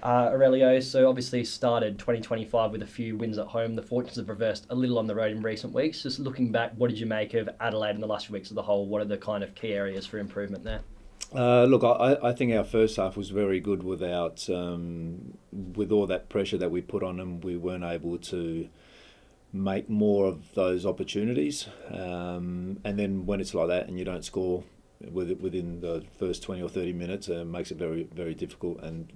Aurelio, so obviously started 2025 with a few wins at home. The fortunes have reversed a little on the road in recent weeks. Just looking back, what did you make of Adelaide in the last few weeks as a whole? What are the kind of key areas for improvement there? Look, I think our first half was very good without, with all that pressure that we put on them, we weren't able to make more of those opportunities. And then when it's like that and you don't score within the first 20 or 30 minutes, it makes it very, very difficult. And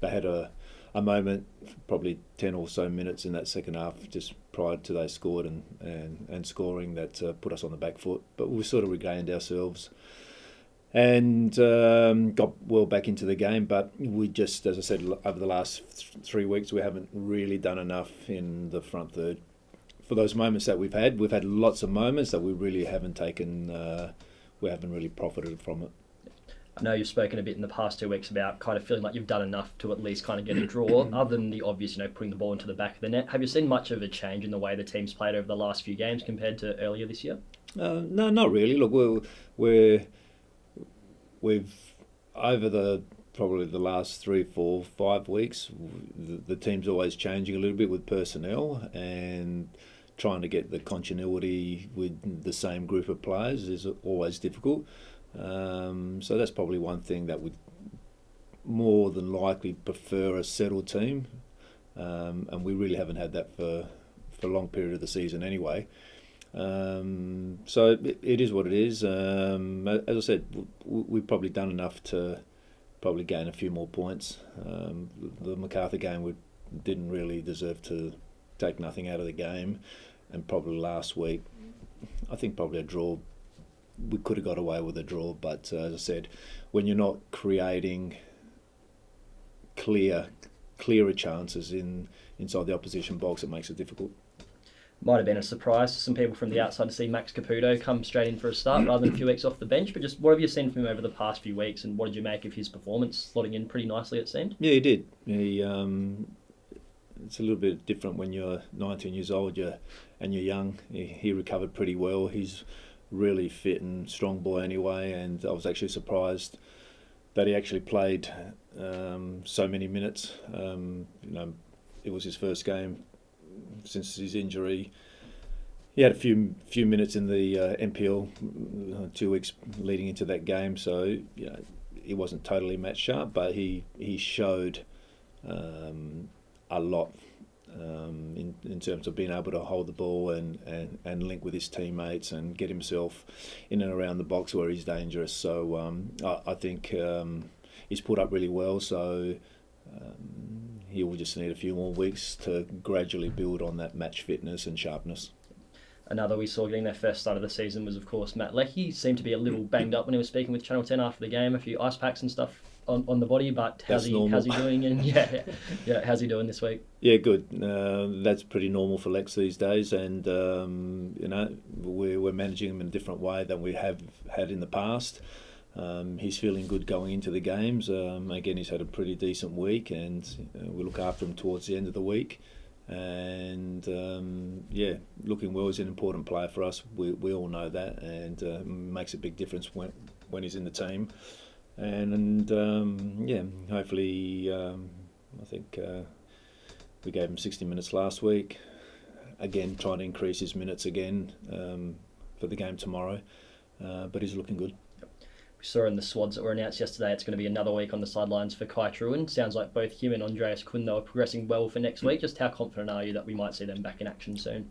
they had a moment, probably 10 or so minutes in that second half, just prior to they scored and scoring that put us on the back foot. But we sort of regained ourselves and got well back into the game. But we just, as I said, over the last 3 weeks, we haven't really done enough in the front third. For those moments that we've had lots of moments that we really haven't taken, we haven't really profited from it. I know you've spoken a bit in the past 2 weeks about kind of feeling like you've done enough to at least kind of get a draw, other than the obvious, putting the ball into the back of the net. Have you seen much of a change in the way the team's played over the last few games compared to earlier this year? No, not really. Look, we've over probably the last 3, 4, 5 weeks, the team's always changing a little bit with personnel and trying to get the continuity with the same group of players is always difficult. So that's probably one thing that would more than likely prefer a settled team, and we really haven't had that for a long period of the season anyway. So it is what it is. As I said, we've probably done enough to probably gain a few more points. The MacArthur game, we didn't really deserve to take nothing out of the game, and probably last week, I think probably a draw. We could have got away with a draw, but as I said, when you're not creating clearer chances inside the opposition box, it makes it difficult. Might have been a surprise to some people from the outside to see Max Caputo come straight in for a start rather than a few weeks off the bench. But just what have you seen from him over the past few weeks, and what did you make of his performance, slotting in pretty nicely, it seemed? Yeah, he did. It's a little bit different when you're 19 years old and you're young. He recovered pretty well. He's really fit and strong boy anyway, and I was actually surprised that he actually played so many minutes. It was his first game since his injury. He had a few minutes in the NPL 2 weeks leading into that game, so he wasn't totally match sharp, but he showed a lot in terms of being able to hold the ball and link with his teammates and get himself in and around the box where he's dangerous. So I think he's put up really well, so he will just need a few more weeks to gradually build on that match fitness and sharpness. Another we saw getting their first start of the season was, of course, Matt Leckie. He seemed to be a little banged up when he was speaking with Channel 10 after the game, a few ice packs and stuff on the body, but how's he doing? And how's he doing this week? Yeah, good. That's pretty normal for Lex these days, and we're managing him in a different way than we have had in the past. He's feeling good going into the games. Again, he's had a pretty decent week, and we look after him towards the end of the week. And looking well. He's an important player for us. We all know that, and makes a big difference when he's in the team. And hopefully, I think we gave him 60 minutes last week. Again, trying to increase his minutes again for the game tomorrow. But he's looking good. We saw in the swads that were announced yesterday it's going to be another week on the sidelines for Kai Truen. Sounds like both him and Andreas Kundo are progressing well for next week. Just how confident are you that we might see them back in action soon?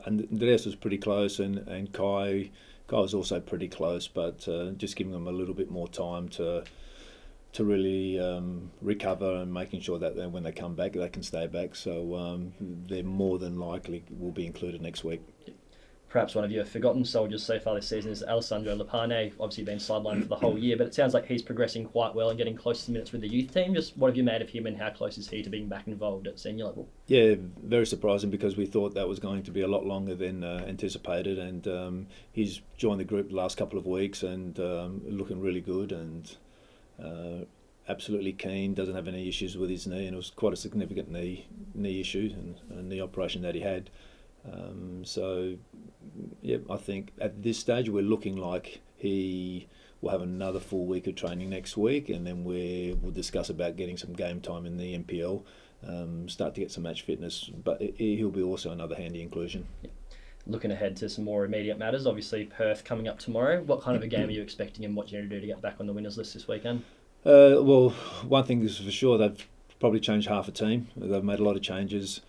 Andreas was pretty close, and Kai was also pretty close, but just giving them a little bit more time to really recover and making sure that when they come back they can stay back. So they're more than likely will be included next week. Perhaps one of your forgotten soldiers so far this season is Alessandro Lapane, obviously been sidelined for the whole year, but it sounds like he's progressing quite well and getting close to minutes with the youth team. Just what have you made of him, and how close is he to being back involved at senior level? Yeah, very surprising, because we thought that was going to be a lot longer than anticipated, and he's joined the group the last couple of weeks and looking really good and absolutely keen, doesn't have any issues with his knee, and it was quite a significant knee issue and knee operation that he had. I think at this stage we're looking like he we'll have another full week of training next week, and then we'll discuss about getting some game time in the NPL, start to get some match fitness. But he'll be also another handy inclusion. Yeah. Looking ahead to some more immediate matters, obviously Perth coming up tomorrow. What kind of a game are you expecting, and what do you need to do to get back on the winners list this weekend? Well, one thing is for sure, they've probably changed half the team. They've made a lot of changes,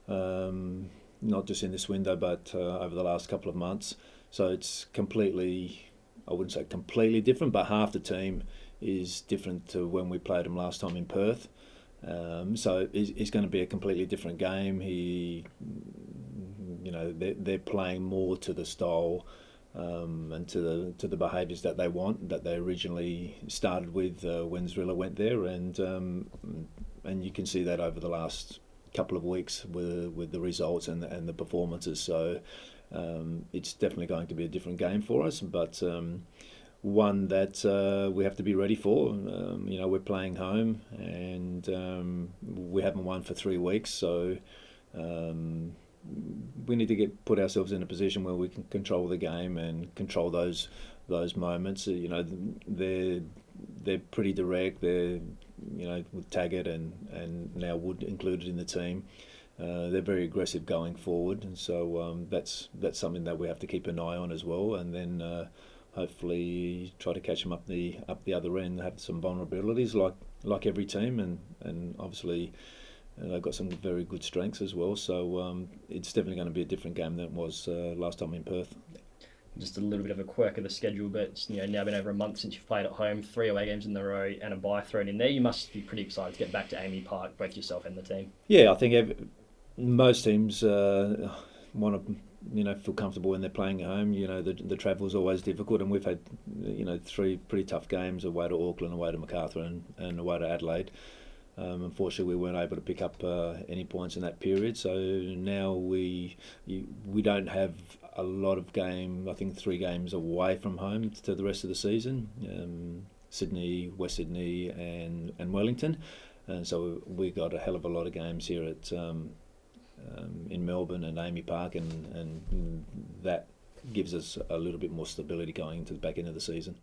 not just in this window, but over the last couple of months. So it's completely, I wouldn't say completely different, but half the team is different to when we played them last time in Perth. So it's going to be a completely different game. They're playing more to the style and to the behaviours that they want, that they originally started with when Zrilla went there, and you can see that over the last couple of weeks with the results and the performances. So it's definitely going to be a different game for us, but one that we have to be ready for. We're playing home, and we haven't won for 3 weeks, so we need to put ourselves in a position where we can control the game and control those moments. They're pretty direct. They're with Taggart and now Wood included in the team. They're very aggressive going forward, and so that's something that we have to keep an eye on as well. And then hopefully try to catch them up the other end. Have some vulnerabilities like every team, and obviously. They've got some very good strengths as well, so it's definitely going to be a different game than it was last time in Perth. Just a little bit of a quirk of the schedule, but it's now been over a month since you've played at home, 3 away games in a row and a bye thrown in there. You must be pretty excited to get back to Amy Park, both yourself and the team. Yeah, I think most teams want to feel comfortable when they're playing at home. The travel is always difficult, and we've had 3 pretty tough games away to Auckland, away to Macarthur, and away to Adelaide. Unfortunately, we weren't able to pick up any points in that period. So now we don't have a lot of game. I think 3 games away from home to the rest of the season. Sydney, West Sydney, and Wellington, and so we got a hell of a lot of games here at in Melbourne and Amy Park, and that gives us a little bit more stability going into the back end of the season.